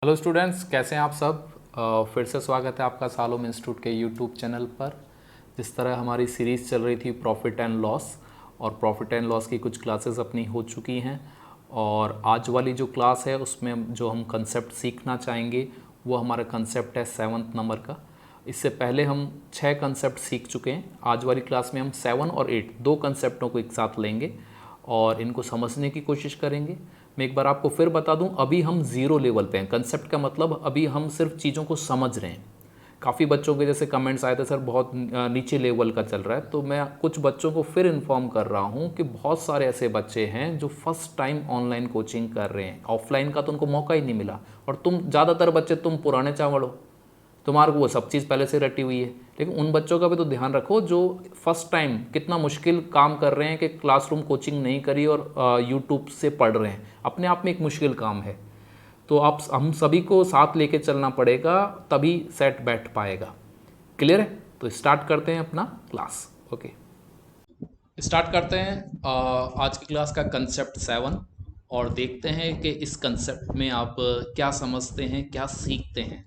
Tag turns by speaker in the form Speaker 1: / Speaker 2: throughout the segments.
Speaker 1: Hello students, कैसे हैं आप सब। फिर से स्वागत है आपका सालोम इंस्टीट्यूट के यूट्यूब चैनल पर। जिस तरह हमारी सीरीज़ चल रही थी प्रॉफिट एंड लॉस, और प्रॉफिट एंड लॉस की कुछ क्लासेस अपनी हो चुकी हैं, और आज वाली जो क्लास है उसमें जो हम कंसेप्ट सीखना चाहेंगे वो हमारा कंसेप्ट है 7th नंबर का। इससे पहले हम 6 कंसेप्ट सीख चुके हैं। आज वाली क्लास में हम 7 और 8 दो कंसेप्टों को एक साथ लेंगे और इनको समझने की कोशिश करेंगे। मैं एक बार आपको फिर बता दूं, अभी हम ज़ीरो लेवल पे हैं। कंसेप्ट का मतलब अभी हम सिर्फ चीज़ों को समझ रहे हैं। काफ़ी बच्चों के जैसे कमेंट्स आए थे, सर बहुत नीचे लेवल का चल रहा है, तो मैं कुछ बच्चों को फिर इन्फॉर्म कर रहा हूं कि बहुत सारे ऐसे बच्चे हैं जो फर्स्ट टाइम ऑनलाइन कोचिंग कर रहे हैं। ऑफलाइन का तो उनको मौका ही नहीं मिला, और तुम ज़्यादातर बच्चे तुम पुराने चावल हो, तुम्हारे को वो सब चीज़ पहले से रटी हुई है। लेकिन उन बच्चों का भी तो ध्यान रखो जो फर्स्ट टाइम कितना मुश्किल काम कर रहे हैं कि क्लासरूम कोचिंग नहीं करी और यूट्यूब से पढ़ रहे हैं। अपने आप में एक मुश्किल काम है, तो आप हम सभी को साथ लेके चलना पड़ेगा, तभी सेट बैठ पाएगा। क्लियर है? तो स्टार्ट करते हैं अपना क्लास। ओके, स्टार्ट करते हैं आज की क्लास का कंसेप्ट 7, और देखते हैं कि इस कंसेप्ट में आप क्या समझते हैं, क्या सीखते हैं।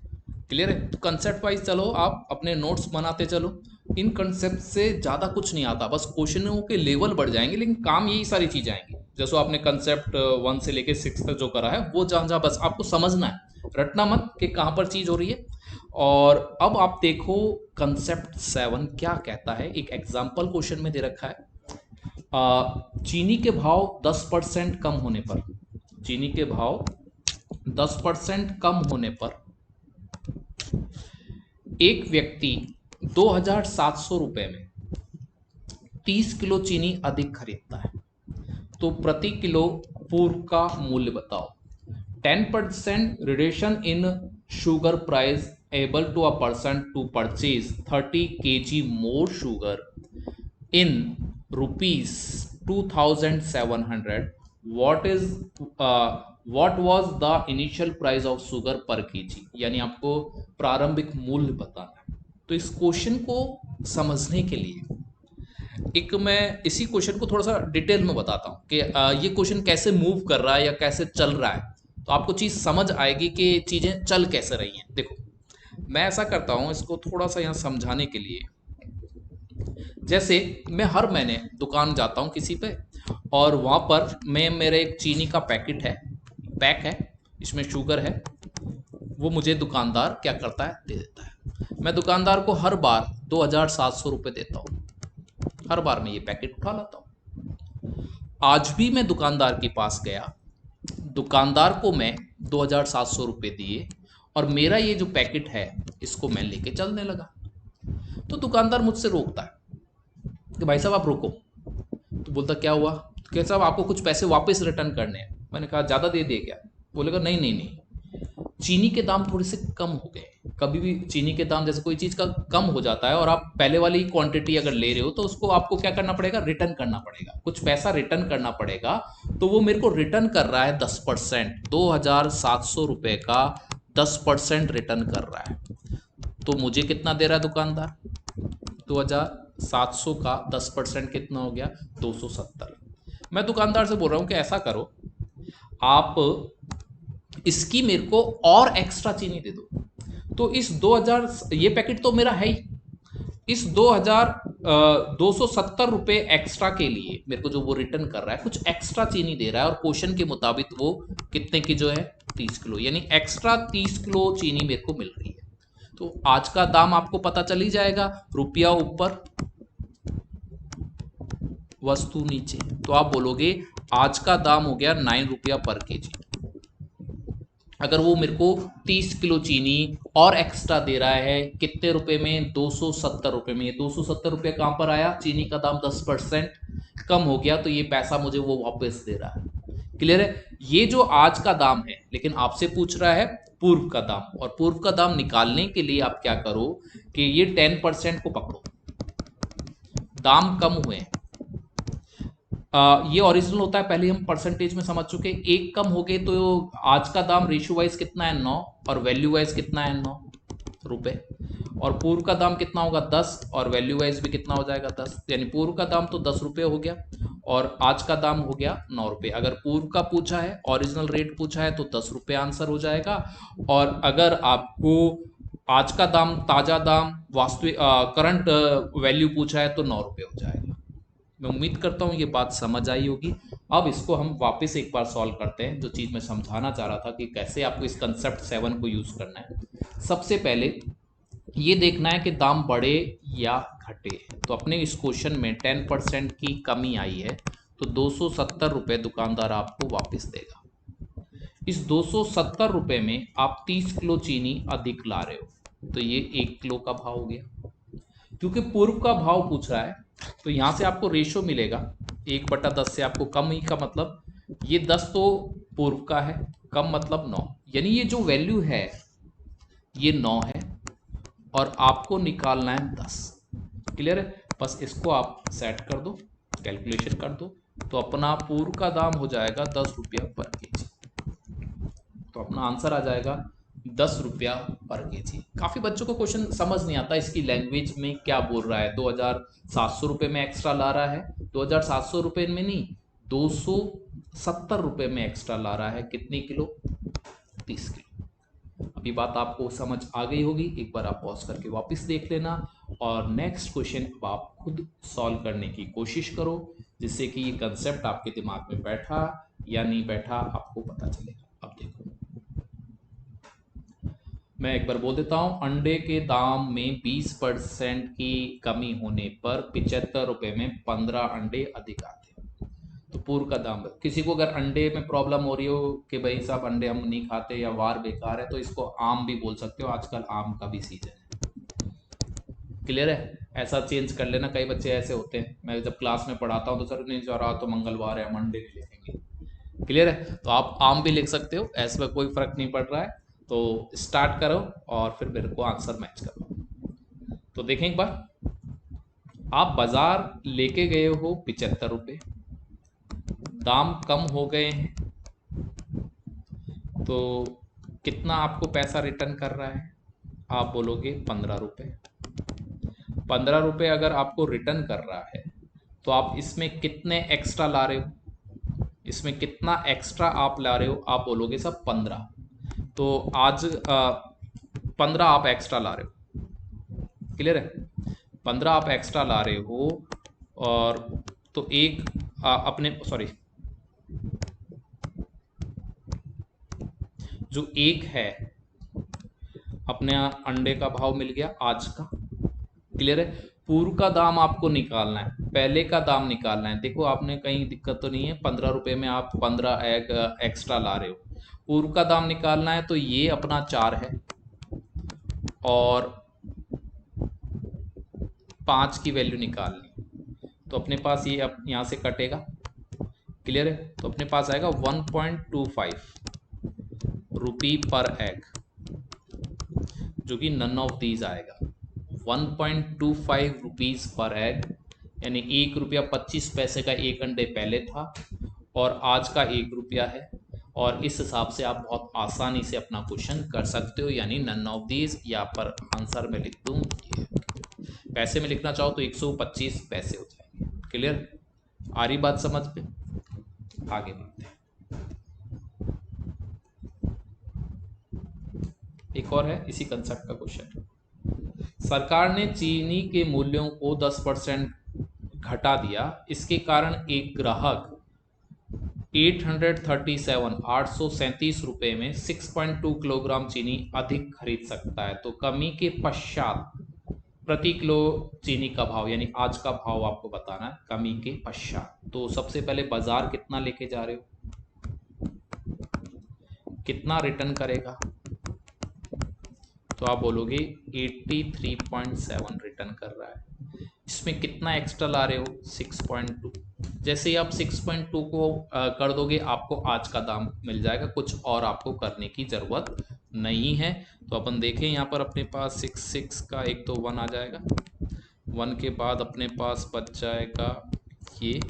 Speaker 1: क्लियर है? तो कंसेप्ट वाइज चलो, आप अपने नोट्स बनाते चलो। इन कंसेप्ट से ज़्यादा कुछ नहीं आता, बस क्वेश्चनों के लेवल बढ़ जाएंगे, लेकिन काम यही सारी चीज़ें आएंगी। जैसे आपने कंसेप्ट 1 से लेके 6 तक जो करा है, वो जहाँ जहाँ बस आपको समझना है, रटना मत कि कहाँ पर चीज़ हो रही है। और अब आप देखो कंसेप्ट 7 क्या कहता है। एक एग्जाम्पल क्वेश्चन में दे रखा है, चीनी के भाव 10% कम होने पर, चीनी के भाव 10% कम होने पर एक व्यक्ति 2,700 रुपए में 30 किलो चीनी अधिक खरीदता है, तो प्रति किलो पूर्व का मूल्य बताओ। 10% reduction in sugar price able to a person to purchase 30 kg more sugar in rupees 2,700. What was the initial price of sugar per kg? यानी आपको प्रारंभिक मूल्य बताना है। तो इस क्वेश्चन को समझने के लिए एक मैं इसी क्वेश्चन को थोड़ा सा डिटेल में बताता हूँ कि ये क्वेश्चन कैसे मूव कर रहा है या कैसे चल रहा है, तो आपको चीज़ समझ आएगी कि चीज़ें चल कैसे रही हैं। देखो, मैं ऐसा करता हूँ इसको थोड़ा सा यहाँ समझाने के लिए। जैसे मैं हर महीने दुकान जाता हूँ किसी पे, और वहाँ पर मैं मेरे एक चीनी का पैक है, इसमें शुगर है, वो मुझे दुकानदार क्या करता है, दे देता है। मैं दुकानदार को हर बार 2,700 रुपये देता हूँ, हर बार मैं ये पैकेट उठा लाता हूँ। आज भी मैं दुकानदार के पास गया, दुकानदार को मैं 2,700 रुपये दिए, और मेरा ये जो पैकेट है इसको मैं लेके चलने लगा। तो दुकानदार मुझसे रोकता है कि भाई साहब आप रुको। तो बोलता क्या हुआ? तो क्या साहब आपको कुछ पैसे वापस रिटर्न करने हैं। मैंने कहा ज़्यादा दे दिए क्या? बोलेगा नहीं नहीं नहीं, चीनी के दाम थोड़े से कम हो गए। कभी भी चीनी के दाम, जैसे कोई चीज़ का कम हो जाता है और आप पहले वाली क्वांटिटी अगर ले रहे हो, तो उसको आपको क्या करना पड़ेगा, रिटर्न करना पड़ेगा, कुछ पैसा रिटर्न करना पड़ेगा। तो वो मेरे को रिटर्न कर रहा है 10%, 2,700 रुपये का 10% रिटर्न कर रहा है। तो मुझे कितना दे रहा है दुकानदार? 2,700 का 10% कितना हो गया? 270। मैं दुकानदार से बोल रहा हूँ कि ऐसा करो, आप इसकी मेरे को और एक्स्ट्रा चीनी दे दो। तो इस 2,000, ये पैकेट तो मेरा है ही, इस 2,270 रुपये एक्स्ट्रा के लिए मेरे को जो वो रिटर्न कर रहा है, कुछ एक्स्ट्रा चीनी दे रहा है, और क्वेश्चन के मुताबिक वो कितने की जो है, 30 किलो, यानी एक्स्ट्रा 30 किलो चीनी मेरे को मिल रही है। तो आज का दाम आपको पता चल ही जाएगा, रुपया ऊपर वस्तु नीचे। तो आप बोलोगे आज का दाम हो गया 9 रुपया पर केजी। अगर वो मेरे को 30 किलो चीनी और एक्स्ट्रा दे रहा है, कितने रुपए में? 270 रुपये में। ये 270 रुपये कहाँ पर आया? चीनी का दाम 10% कम हो गया, तो ये पैसा मुझे वो वापस दे रहा है। क्लियर है? ये जो आज का दाम है, लेकिन आपसे पूछ रहा है पूर्व का दाम, और पूर्व का दाम निकालने के लिए आप क्या करो कि ये 10% को पकड़ो, दाम कम हुए हैं। ये ओरिजिनल होता है, पहले हम परसेंटेज में समझ चुके। एक कम हो गए तो आज का दाम रेशियो वाइज कितना है? 9, और वैल्यू वाइज कितना है? 9 रुपए। और पूर्व का दाम कितना होगा? 10, और वैल्यू वाइज भी कितना हो जाएगा? 10। यानी पूर्व का दाम तो 10 रुपये हो गया, और आज का दाम हो गया 9 रुपये। अगर पूर्व का पूछा है, ओरिजिनल रेट पूछा है तो 10 रुपये आंसर हो जाएगा। और अगर आपको आज का दाम, ताजा दाम, वास्तविक करंट वैल्यू पूछा है तो 9 रुपये हो जाएगा। मैं उम्मीद करता हूँ ये बात समझ आई होगी। अब इसको हम वापस एक बार सॉल्व करते हैं, जो चीज़ मैं समझाना चाह रहा था कि कैसे आपको इस कंसेप्ट 7 को यूज़ करना है। सबसे पहले ये देखना है कि दाम बढ़े या घटे। तो अपने इस क्वेश्चन में 10% की कमी आई है, तो 270 रुपये दुकानदार आपको वापस देगा। इस 270 रुपये में आप 30 किलो चीनी अधिक ला रहे हो, तो ये 1 किलो का भाव हो गया। क्योंकि पूर्व का भाव पूछ रहा है तो यहाँ से आपको रेशो मिलेगा 1/10 से आपको कम ही का मतलब, ये 10 तो पूर्व का है, कम मतलब 9, यानी ये जो वैल्यू है ये 9 है और आपको निकालना है 10। क्लियर है? बस इसको आप सेट कर दो, कैलकुलेशन कर दो, तो अपना पूर्व का दाम हो जाएगा 10 रुपया पर केजी। तो अपना आंसर आ जाएगा 10 रुपया पर केजी। काफ़ी बच्चों को क्वेश्चन समझ नहीं आता इसकी लैंग्वेज में क्या बोल रहा है। 2700 रुपये में एक्स्ट्रा ला रहा है, 2700 रुपये में नहीं, 270 रुपये में एक्स्ट्रा ला रहा है। कितनी किलो? 30 किलो। अभी बात आपको समझ आ गई होगी। एक बार आप पॉज करके वापस देख लेना और नेक्स्ट क्वेश्चन अब आप खुद सॉल्व करने की कोशिश करो, जिससे कि ये कंसेप्ट आपके दिमाग में बैठा या नहीं बैठा आपको पता चलेगा। अब देखो, मैं एक बार बोल देता हूँ। अंडे के दाम में 20% की कमी होने पर 75 रुपये में 15 अंडे अधिक आते हैं। तो पूर्व का दाम, किसी को अगर अंडे में प्रॉब्लम हो रही हो कि भाई साहब अंडे हम नहीं खाते या वार बेकार है, तो इसको आम भी बोल सकते हो, आजकल आम का भी सीजन है। क्लियर है? ऐसा चेंज कर लेना। कई बच्चे ऐसे होते हैं, मैं जब क्लास में पढ़ाता हूँ तो सर नहीं जा रहा, तो मंगलवार है, हम अंडे नहीं लिखेंगे। क्लियर है? तो आप आम भी लिख सकते हो, ऐसे में कोई फर्क नहीं पड़ रहा है। तो स्टार्ट करो और फिर मेरे को आंसर मैच करो। तो देखें एक बार, आप बाजार लेके गए हो 75 रुपये, दाम कम हो गए हैं, तो कितना आपको पैसा रिटर्न कर रहा है? आप बोलोगे 15 रुपये। 15 रुपये अगर आपको रिटर्न कर रहा है तो आप इसमें कितने एक्स्ट्रा ला रहे हो? इसमें कितना एक्स्ट्रा आप ला रहे हो? आप बोलोगे सब 15। तो आज 15 आप एक्स्ट्रा ला रहे हो। क्लियर है? 15 आप एक्स्ट्रा ला रहे हो, और तो एक अपने सॉरी, जो एक है अपने अंडे का भाव मिल गया आज का। क्लियर है? पूर्व का दाम आपको निकालना है, पहले का दाम निकालना है। देखो आपने कहीं दिक्कत तो नहीं है, 15 रुपये में आप 15 एग एक्स्ट्रा ला रहे हो। पूर्व का दाम निकालना है तो ये अपना 4 है और 5 की वैल्यू निकालनी, तो अपने पास ये अब यहाँ से कटेगा। क्लियर है? तो अपने पास आएगा 1.25 रुपी पर एग, जो कि नन ऑफ दीज आएगा। 1.25 रुपीज़ पर एग, यानी 1 रुपया 25 पैसे का एक अंडे पहले था और आज का 1 रुपया है। और इस हिसाब से आप बहुत आसानी से अपना क्वेश्चन कर सकते हो, यानी नन ऑफ दीज। यहाँ पर आंसर में लिख दूँ, ये पैसे में लिखना चाहो तो 125 पैसे हो जाएंगे। क्लियर? आ रही बात समझ में? आगे बढ़ते हैं। एक और है इसी कंसेप्ट का क्वेश्चन। सरकार ने चीनी के मूल्यों को 10% घटा दिया, इसके कारण एक ग्राहक 837 रुपये में 6.2 किलोग्राम चीनी अधिक खरीद सकता है। तो कमी के पश्चात प्रति किलो चीनी का भाव, यानी आज का भाव आपको बताना है कमी के पश्चात। तो सबसे पहले बाजार कितना लेके जा रहे हो, कितना रिटर्न करेगा? तो आप बोलोगे 83.7 रिटर्न कर रहा है। इसमें कितना एक्स्ट्रा ला रहे हो? 6.2। जैसे ही आप 6.2 को कर दोगे, आपको आज का दाम मिल जाएगा, कुछ और आपको करने की ज़रूरत नहीं है। तो अपन देखें यहाँ पर अपने पास 6 का एक तो 1 आ जाएगा, 1 के बाद अपने पास बच जाएगा ये,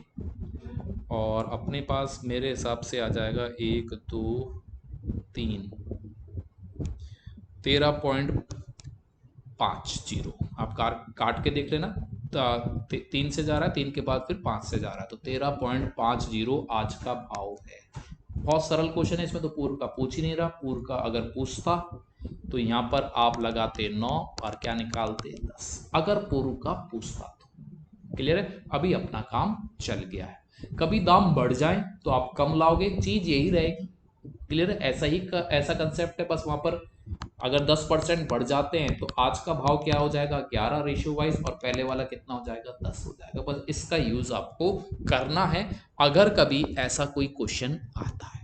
Speaker 1: और अपने पास मेरे हिसाब से आ जाएगा 1 2 3 13.50। आप काट के देख लेना, 3 से जा रहा है, 3 के बाद फिर 5 से जा रहा है, तो 13.50 आज का भाव है। बहुत सरल क्वेश्चन है, इसमें तो पूर्व का पूछ ही नहीं रहा। पूर्व का अगर पूछता तो यहाँ पर आप लगाते 9 और क्या निकालते 10, अगर पूर्व का पूछता तो। क्लियर है? अभी अपना काम चल गया है। कभी दाम बढ़ जाए तो आप कम लाओगे, चीज यही रहेगी। क्लियर है? ऐसा कंसेप्ट है, बस वहां पर अगर 10% बढ़ जाते हैं तो आज का भाव क्या हो जाएगा 11 रेशियो वाइज, और पहले वाला कितना हो जाएगा 10 हो जाएगा। बस इसका यूज आपको करना है अगर कभी ऐसा कोई क्वेश्चन आता है।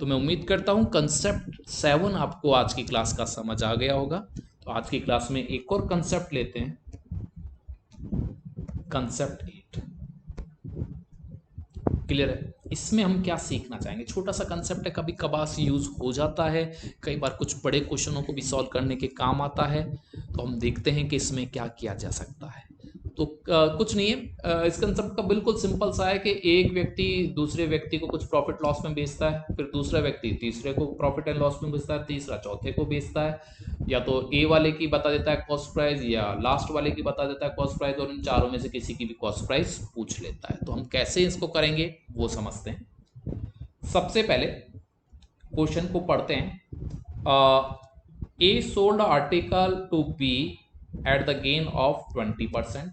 Speaker 1: तो मैं उम्मीद करता हूं कंसेप्ट 7 आपको आज की क्लास का समझ आ गया होगा। तो आज की क्लास में एक और कंसेप्ट लेते हैं, कंसेप्ट 8। क्लियर है? इसमें हम क्या सीखना चाहेंगे? छोटा सा कंसेप्ट है, कभी कभार यूज हो जाता है, कई बार कुछ बड़े क्वेश्चनों को भी सॉल्व करने के काम आता है। तो हम देखते हैं कि इसमें क्या किया जा सकता है। तो कुछ नहीं है, इस कंसेप्ट का बिल्कुल सिंपल सा है कि एक व्यक्ति दूसरे व्यक्ति को कुछ प्रॉफिट लॉस में बेचता है, फिर दूसरा व्यक्ति तीसरे को प्रॉफिट एंड लॉस में बेचता है, तीसरा चौथे को बेचता है। या तो ए वाले की बता देता है कॉस्ट प्राइस, या लास्ट वाले की बता देता है कॉस्ट प्राइस, और इन चारों में से किसी की भी कॉस्ट प्राइस पूछ लेता है। तो हम कैसे इसको करेंगे वो समझते हैं। सबसे पहले क्वेश्चन को पढ़ते हैं। A sold article to be at the gain of 20%.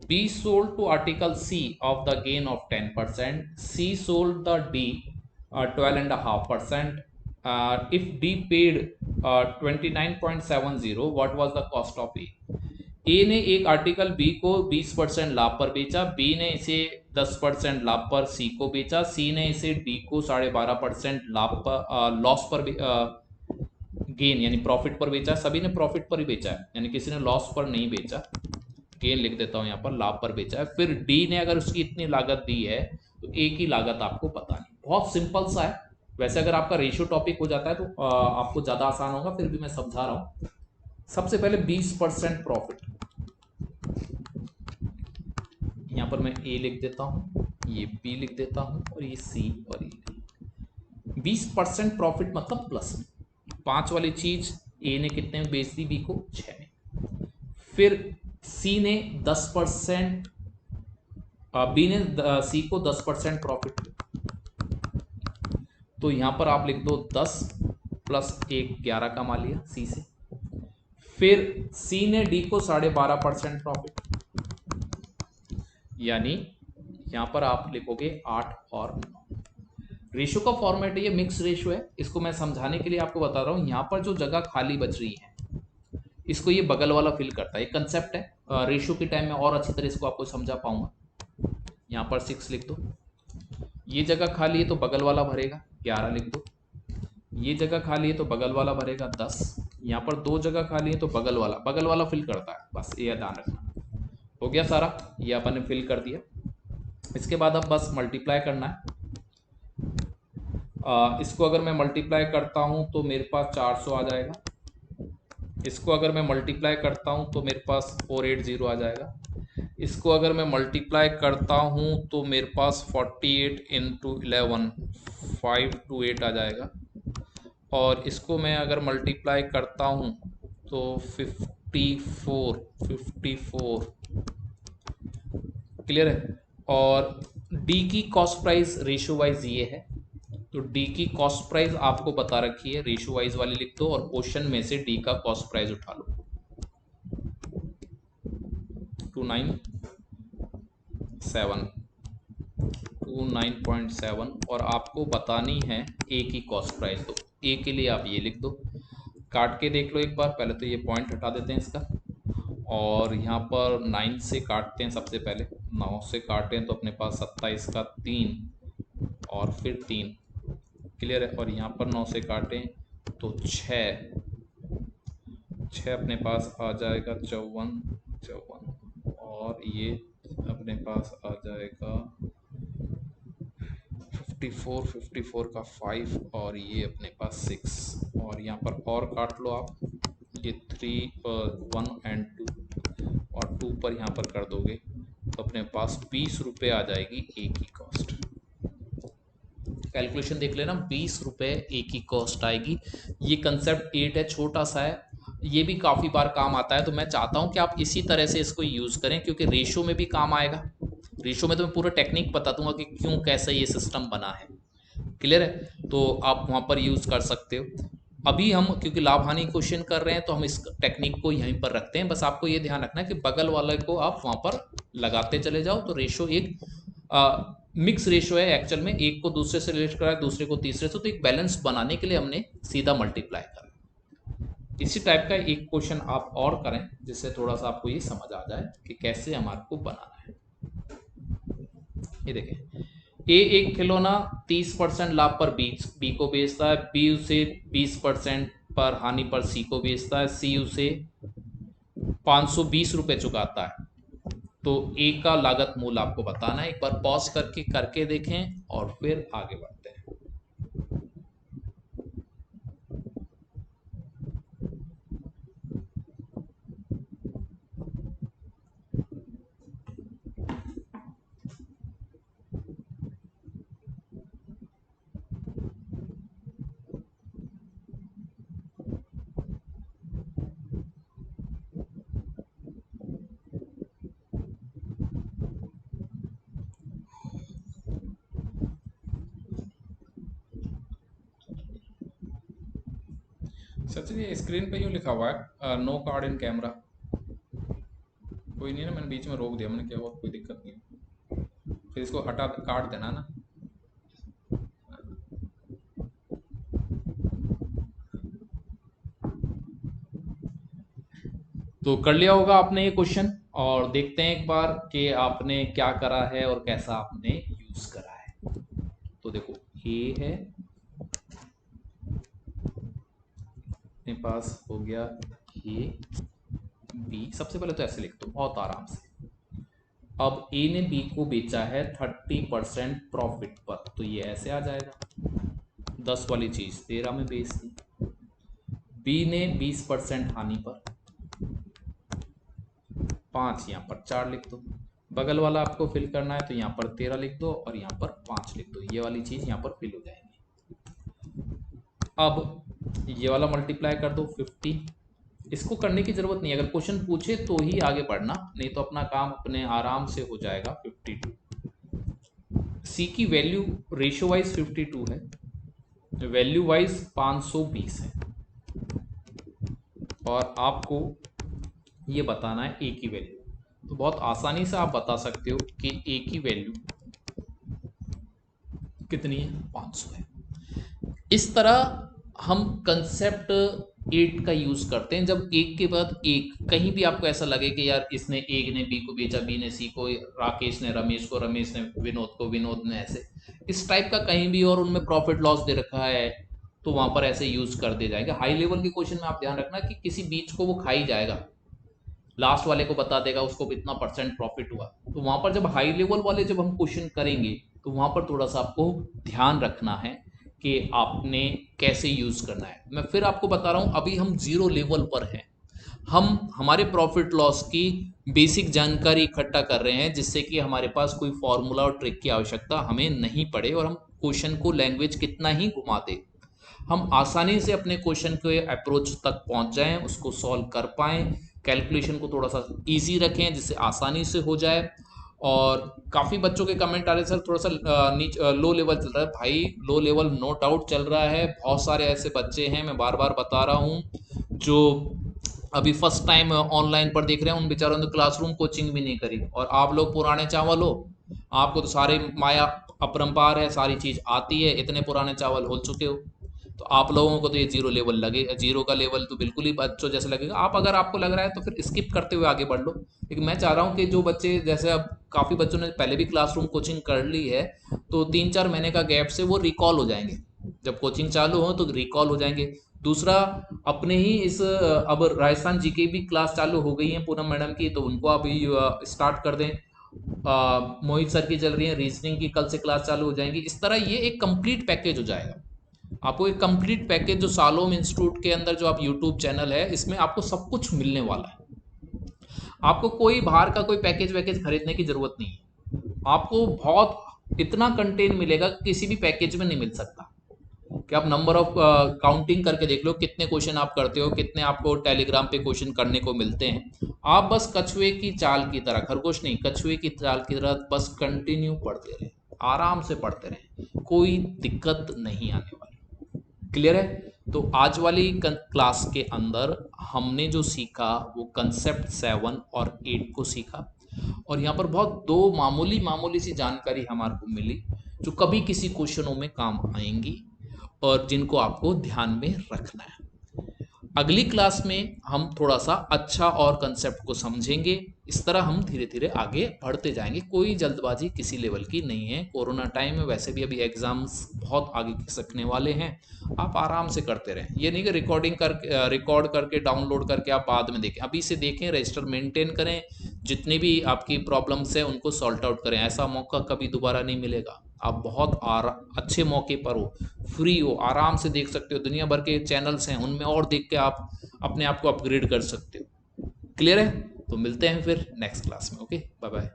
Speaker 1: B sold to article C of the gain of 10%. C sold the D 12.5%. If D paid 29.70, what was the cost of A? A ने एक article B को 20% लाभ पर बेचा, B ने इसे 10% लाभ पर C को बेचा, C ने इसे D को 12.5% लाभ पर लॉस पर गेन यानी प्रॉफिट पर बेचा। सभी ने प्रॉफिट पर ही बेचा है, यानी किसी ने लॉस पर नहीं बेचा। गेन लिख देता हूं यहाँ पर, लाभ पर बेचा है। फिर डी ने अगर उसकी इतनी लागत दी है तो ए की लागत आपको पता नहीं। बहुत सिंपल सा है। वैसे अगर आपका रेशियो टॉपिक हो जाता है तो आपको ज्यादा आसान होगा, फिर भी मैं समझा रहा हूं। सबसे पहले 20% प्रॉफिट, यहां पर मैं ए लिख देता हूं, ये बी लिख देता हूं, और ये सी और ये डी। 20% प्रॉफिट मतलब प्लस में 5 वाली चीज ए ने कितने में बेच दी, बी को 6 में। फिर सी ने 10%, बी ने सी को 10% प्रॉफिट, तो यहां पर आप लिख दो 10 प्लस 1 11 कमा लिया सी से। फिर सी ने डी को 12.5% प्रॉफिट, यानी यहां पर आप लिखोगे 8 और 9। रेशियो का फॉर्मेट ये मिक्स रेशियो है, इसको मैं समझाने के लिए आपको बता रहा हूं। यहां पर जो जगह खाली बच रही है इसको ये बगल वाला फिल करता है। ये कंसेप्ट है, रेशियो के टाइम में और अच्छी तरह इसको आपको समझा पाऊंगा। यहाँ पर 6 लिख दो, ये जगह खाली है तो बगल वाला भरेगा 11 लिख दो, ये जगह खाली है तो बगल वाला भरेगा 10, यहाँ पर 2 जगह खाली है तो बगल वाला फिल करता है। बस ये ध्यान रखना। हो गया सारा, ये अपन ने फिल कर दिया। इसके बाद अब बस मल्टीप्लाई करना है। इसको अगर मैं मल्टीप्लाई करता हूँ तो मेरे पास 400 आ जाएगा। इसको अगर मैं मल्टीप्लाई करता हूँ तो मेरे पास 480 आ जाएगा। इसको अगर मैं मल्टीप्लाई करता हूँ तो मेरे पास 48 इंटू 11 528 आ जाएगा। और इसको मैं अगर मल्टीप्लाई करता हूँ तो 54 क्लियर है। और डी की कॉस्ट प्राइस रेशियो वाइज ये है, तो डी की कॉस्ट प्राइस आपको बता रखी है, रेशियो वाइज वाली लिख दो, और क्वेश्चन में से डी का कॉस्ट प्राइस उठा लो 29.7, और आपको बतानी है ए की कॉस्ट प्राइस। तो ए के लिए आप ये लिख दो, काट के देख लो एक बार। पहले तो ये पॉइंट हटा देते हैं इसका, और यहाँ पर 9 से काटते हैं। सबसे पहले 9 से काटें तो अपने पास 27 का 3 और फिर 3, क्लियर है। और यहाँ पर 9 से काटें तो 6 अपने पास आ जाएगा 54, और ये अपने पास आ जाएगा 54 का 5, और ये अपने पास 6, और यहाँ पर और काट लो आप, ये 3 1 एंड 2, और 2 पर यहाँ पर कर दोगे तो अपने पास 20 रुपये आ जाएगी ए की कॉस्ट। कैलकुलेशन देख लेना, 20 रुपये ए की कॉस्ट आएगी। ये कंसेप्ट 8 है, छोटा सा है, ये भी काफ़ी बार काम आता है। तो मैं चाहता हूँ कि आप इसी तरह से इसको यूज़ करें, क्योंकि रेशो में भी काम आएगा। रेशो में तो मैं पूरा टेक्निक बता दूंगा कि क्यों कैसे ये सिस्टम बना है। क्लियर है? तो आप वहाँ पर यूज़ कर सकते हो। अभी हम क्योंकि लाभ हानि क्वेश्चन कर रहे हैं तो हम इस टेक्निक को यहीं पर रखते हैं। बस आपको ये ध्यान रखना है कि बगल वाले को आप वहाँ पर लगाते चले जाओ। तो रेशो एक मिक्स रेशो है एक्चुअल में, एक को दूसरे से रिलेट करा है, दूसरे को तीसरे से। तो एक बैलेंस बनाने के लिए हमने सीधा मल्टीप्लाई करा। इसी टाइप का एक क्वेश्चन आप और करें जिससे थोड़ा सा आपको ये समझ आ जाए कि कैसे हमारे को बनाना है। ये देखें, ए एक खिलौना 30% लाभ पर बी को बेचता है, बी उसे 20% पर हानि पर सी को बेचता है, सी उसे 520 रुपये चुकाता है। तो ए का लागत मूल आपको बताना है। एक बार पॉज करके देखें और फिर आगे बढ़ते हैं। सचिन, ये स्क्रीन पे यूँ लिखा हुआ है नो कार्ड इन कैमरा। कोई नहीं ना, मैंने बीच में रोक दिया, मैंने क्या हुआ, कोई दिक्कत नहीं। फिर इसको हटा काट देना ना। तो कर लिया होगा आपने ये क्वेश्चन, और देखते हैं एक बार कि आपने क्या करा है और कैसा आपने यूज करा है। तो देखो, ए है अपने पास, हो गया ए बी। सबसे पहले तो ऐसे लिख दो बहुत आराम से। अब ए ने बी को बेचा है 30% प्रॉफिट पर, तो ये ऐसे आ जाएगा। 10 वाली चीज 13 में बेच दी। बी ने 20% हानि पर, 5 यहाँ पर 4 लिख दो। बगल वाला आपको फिल करना है तो यहाँ पर 13 लिख दो और यहाँ पर 5 लिख दो। ये वाली चीज यहाँ पर फिल हो जाएगी। अब ये वाला मल्टीप्लाई कर दो 50। इसको करने की जरूरत नहीं है, अगर क्वेश्चन पूछे तो ही आगे बढ़ना, नहीं तो अपना काम अपने आराम से हो जाएगा। 52, सी की वैल्यू रेशियो वाइज 52 है, वैल्यू वाइज 520 है, और आपको ये बताना है ए की वैल्यू। तो बहुत आसानी से आप बता सकते हो कि ए की वैल्यू कितनी है, 500 है। इस तरह हम कंसेप्ट 8 का यूज करते हैं। जब एक के बाद एक कहीं भी आपको ऐसा लगे कि यार इसने एक ने बी को बेचा, बी ने सी को, राकेश ने रमेश को, रमेश ने विनोद को, विनोद ने ऐसे, इस टाइप का कहीं भी और उनमें प्रॉफिट लॉस दे रखा है तो वहां पर ऐसे यूज कर दे जाएगा। हाई लेवल के क्वेश्चन में आप ध्यान रखना कि किसी बीच को वो खा ही जाएगा, लास्ट वाले को बता देगा उसको इतना परसेंट प्रॉफिट हुआ। तो वहां पर जब हाई लेवल वाले जब हम क्वेश्चन करेंगे तो वहां पर थोड़ा सा आपको ध्यान रखना है कि आपने कैसे यूज करना है। मैं फिर आपको बता रहा हूं, अभी हम जीरो लेवल पर हैं। हम हमारे प्रॉफिट लॉस की बेसिक जानकारी इकट्ठा कर रहे हैं, जिससे कि हमारे पास कोई फॉर्मूला और ट्रिक की आवश्यकता हमें नहीं पड़े, और हम क्वेश्चन को लैंग्वेज कितना ही घुमा दे, हम आसानी से अपने क्वेश्चन के अप्रोच तक पहुंच जाएं, उसको सॉल्व कर पाएं। कैलकुलेशन को थोड़ा सा इजी रखें जिससे आसानी से हो जाए। और काफ़ी बच्चों के कमेंट आ रहे हैं, सर थोड़ा सा लो लेवल चल रहा है। भाई लो लेवल नो डाउट चल रहा है। बहुत सारे ऐसे बच्चे हैं, मैं बार बार बता रहा हूँ, जो अभी फर्स्ट टाइम ऑनलाइन पर देख रहे हैं। उन बेचारों ने क्लासरूम कोचिंग भी नहीं करी, और आप लोग पुराने चावल हो, आपको तो सारे माया अपरंपार है, सारी चीज़ आती है, इतने पुराने चावल हो चुके हो। तो आप लोगों को तो ये जीरो लेवल लगे, जीरो का लेवल तो बिल्कुल ही बच्चों जैसे लगेगा। आप अगर आपको लग रहा है तो फिर स्किप करते हुए आगे बढ़ लो। लेकिन मैं चाह रहा हूँ कि जो बच्चे, जैसे अब काफ़ी बच्चों ने पहले भी क्लासरूम कोचिंग कर ली है, तो 3-4 महीने का गैप से वो रिकॉल हो जाएंगे। जब कोचिंग चालू हो तो रिकॉल हो जाएंगे। दूसरा, अपने ही इस अब राजस्थान जीके भी क्लास चालू हो गई है पूनम मैडम की, तो उनको आप स्टार्ट कर दें। मोहित सर की चल रही है रीजनिंग की, कल से क्लास चालू हो जाएंगी। इस तरह ये एक कंप्लीट पैकेज हो जाएगा। आपको एक कंप्लीट पैकेज जो सालोम इंस्टीट्यूट के अंदर जो आप यूट्यूब चैनल है, इसमें आपको सब कुछ मिलने वाला है। आपको कोई बाहर का कोई पैकेज वैकेज खरीदने की जरूरत नहीं है। आपको बहुत इतना कंटेंट मिलेगा किसी भी पैकेज में नहीं मिल सकता। कि आप नंबर ऑफ काउंटिंग करके देख लो कितने क्वेश्चन आप करते हो, कितने आपको टेलीग्राम पे क्वेश्चन करने को मिलते हैं। आप बस कछुए की चाल की तरह, खरगोश नहीं, कछुए की चाल की तरह बस कंटिन्यू पढ़ते रहे, आराम से पढ़ते रहे, कोई दिक्कत नहीं आने वाली। क्लियर है? तो आज वाली क्लास के अंदर हमने जो सीखा वो कंसेप्ट 7 और 8 को सीखा, और यहाँ पर बहुत दो मामूली मामूली सी जानकारी हमारे को मिली जो कभी किसी क्वेश्चनों में काम आएंगी और जिनको आपको ध्यान में रखना है। अगली क्लास में हम थोड़ा सा अच्छा और कंसेप्ट को समझेंगे। इस तरह हम धीरे धीरे आगे बढ़ते जाएंगे, कोई जल्दबाजी किसी लेवल की नहीं है। कोरोना टाइम में वैसे भी अभी एग्जाम्स बहुत आगे खिसकने वाले हैं, आप आराम से करते रहें। ये नहीं कि रिकॉर्ड करके डाउनलोड करके आप बाद में देखें, अभी से देखें, रजिस्टर मेंटेन करें, जितनी भी आपकी प्रॉब्लम्स हैं उनको सॉल्ट आउट करें। ऐसा मौका कभी दोबारा नहीं मिलेगा। आप बहुत अच्छे मौके पर हो, फ्री हो, आराम से देख सकते हो, दुनिया भर के चैनल्स हैं उनमें और देख के आप अपने आप को अपग्रेड कर सकते हो। क्लियर है? तो मिलते हैं फिर नेक्स्ट क्लास में। Okay, bye bye.